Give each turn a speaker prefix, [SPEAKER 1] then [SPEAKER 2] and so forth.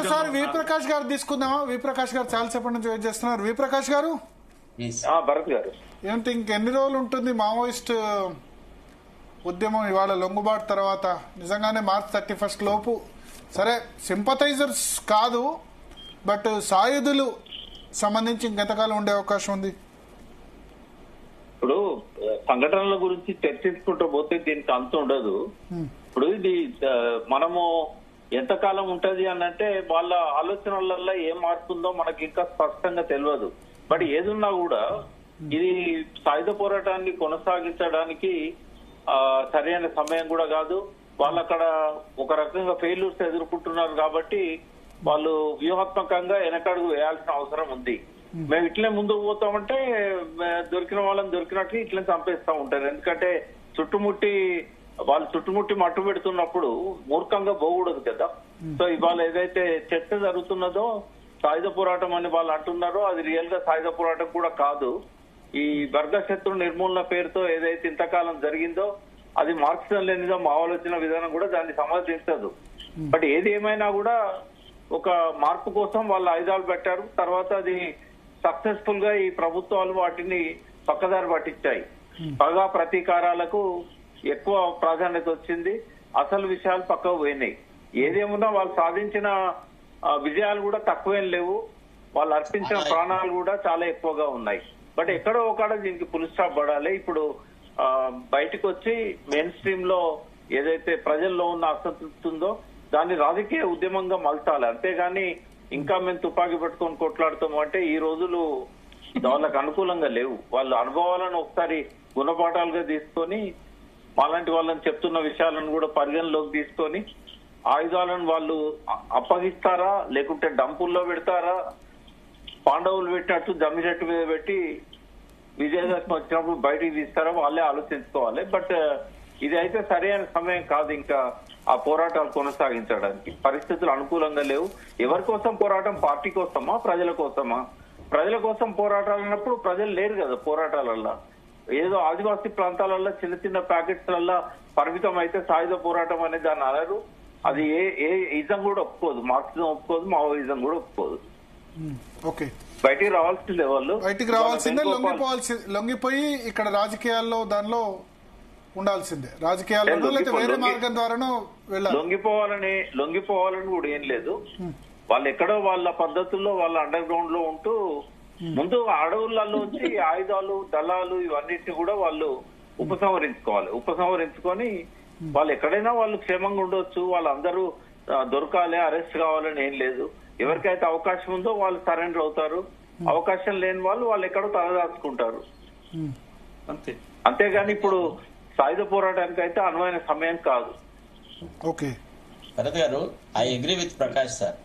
[SPEAKER 1] ఒకసారి వి ప్రకాష్ గారు తీసుకుందామా? వి ప్రకాష్ గారు చాలాసేపటి నుంచి వెయిట్ చేస్తున్నారు. వి ప్రకాష్ గారు,
[SPEAKER 2] భరత్ గారు,
[SPEAKER 1] ఏంటి ఇంకెన్ని రోజులు ఉంటుంది మావోయిస్ట్ ఉద్యమం? ఇవాళ లొంగుబాటు తర్వాత నిజంగానే మార్చ్ 31 లోపు, సరే సింపథైజర్స్ కాదు బట్ సాయుధులు సంబంధించి ఇంకెంతకాలం ఉండే అవకాశం ఉంది?
[SPEAKER 2] ఇప్పుడు సంఘటనల గురించి చర్చించుకుంటూ పోతే దీనికి అంత ఉండదు. ఇప్పుడు ఇది మనము ఎంతకాలం ఉంటది అనంటే వాళ్ళ ఆలోచనలలో ఏం మారుతుందో మనకి ఇంకా స్పష్టంగా తెలియదు. బట్ ఏదున్నా కూడా ఇది సాయుధ పోరాటాన్ని కొనసాగించడానికి సరైన సమయం కూడా కాదు. వాళ్ళు అక్కడ ఒక రకంగా ఫెయిల్యూర్స్ ఎదుర్కొంటున్నారు కాబట్టి వాళ్ళు వ్యూహాత్మకంగా వెనకడుగు వేయాల్సిన అవసరం ఉంది. మేము ఇట్లే ముందుకు పోతామంటే దొరికిన వాళ్ళని దొరికినట్లు ఇట్లే చంపేస్తా ఉంటారు. ఎందుకంటే వాళ్ళు చుట్టుముట్టి మట్టు పెడుతున్నప్పుడు మూర్ఖంగా పోకూడదు కదా. సో ఇవాళ ఏదైతే చర్చ జరుగుతున్నదో సాయుధ పోరాటం అని వాళ్ళు అంటున్నారో అది రియల్ గా సాయుధ పోరాటం కూడా కాదు. ఈ వర్గశత్రు నిర్మూలన పేరుతో ఏదైతే ఇంతకాలం జరిగిందో అది మార్క్సిజం లేనిదో మా ఆలోచన విధానం కూడా దాన్ని సమర్థించదు. బట్ ఏది ఏమైనా కూడా ఒక మార్పు కోసం వాళ్ళు ఆయుధాలు పెట్టారు. తర్వాత అది సక్సెస్ఫుల్ గా ఈ ప్రభుత్వాలు వాటిని పక్కదారి పట్టించాయి. పగా ప్రతీకారాలకు ఎక్కువ ప్రాధాన్యత వచ్చింది. అసలు విషయాలు పక్కకు పోయినాయి. ఏదేమున్నా వాళ్ళు సాధించిన విజయాలు కూడా తక్కువేం లేవు. వాళ్ళు అర్పించిన ప్రాణాలు కూడా చాలా ఎక్కువగా ఉన్నాయి. బట్ ఎక్కడో ఒకడ దీనికి ఫుల్ స్టాప్ పడాలి. ఇప్పుడు బయటకు వచ్చి మెయిన్ స్ట్రీమ్ లో ఏదైతే ప్రజల్లో ఉన్న అసంతృప్తి ఉందో దాన్ని రాజకీయ ఉద్యమంగా మలచాలి. అంతేగాని ఇంకా మేము తుపాకీ పట్టుకొని కొట్లాడుతాము అంటే ఈ రోజులు వాళ్ళకు అనుకూలంగా లేవు. వాళ్ళ అనుభవాలను ఒకసారి గుణపాఠాలుగా తీసుకొని మాలాంటి వాళ్ళని చెప్తున్న విషయాలను కూడా పరిగణలోకి తీసుకొని ఆయుధాలను వాళ్ళు అప్పగిస్తారా లేకుంటే డంపుల్లో పెడతారా, పాండవులు పెట్టినట్టు జమ్మి చెట్టు మీద పెట్టి విజయదశమి వచ్చినప్పుడు బయటికి తీస్తారా వాళ్ళే ఆలోచించుకోవాలి. బట్ ఇది అయితే సరైన సమయం కాదు ఇంకా ఆ పోరాటాలు కొనసాగించడానికి. పరిస్థితులు అనుకూలంగా లేవు. ఎవరి కోసం పోరాటం? పార్టీ కోసమా, ప్రజల కోసమా? ప్రజల కోసం పోరాటాలు అన్నప్పుడు ప్రజలు లేరు కదా పోరాటాలల్లో. ఏదో ఆదివాసీ ప్రాంతాలలో చిన్న చిన్న ప్యాకెట్స్లల్లో పరిమితం అయితే సాయుధ పోరాటం అనేది దాన్ని అనరు. అది ఏ ఇజం కూడా ఒప్పుకోదు. మార్క్సిజం ఒప్పుకోదు, మావోయిజం కూడా ఒప్పుకోదు.
[SPEAKER 1] ఓకే,
[SPEAKER 2] బయటికి రావాల్సిందే. వాళ్ళు
[SPEAKER 1] బయటికి రావాల్సిందే, లొంగిపోయి ఇక్కడ రాజకీయాల్లో దానిలో ఉండాల్సిందే. రాజకీయాల్లో వేరే మార్గం ద్వారానో వెళ్ళాలి. లొంగిపోవాలని కూడా ఏం లేదు. వాళ్ళు ఎక్కడో వాళ్ళ పద్ధతుల్లో వాళ్ళ అండర్ గ్రౌండ్ లో ఉంటూ ముందు అడవులలో వచ్చి ఆయుధాలు, దళాలు ఇవన్నిటిని కూడా వాళ్ళు ఉపసంహరించుకొని వాళ్ళు ఎక్కడైనా వాళ్ళు క్షేమంగా ఉండొచ్చు. వాళ్ళందరూ దొరకాలి, అరెస్ట్ కావాలని ఏం లేదు. ఎవరికైతే అవకాశం ఉందో వాళ్ళు సరెండర్ అవుతారు. అవకాశం లేని వాళ్ళు ఎక్కడో తలదాచుకుంటారు. అంతేగాని ఇప్పుడు సాయుధ పోరాటానికి అయితే అనువైన సమయం కాదు. ఓకే
[SPEAKER 3] భరత్ గారు, I agree with Prakash sir.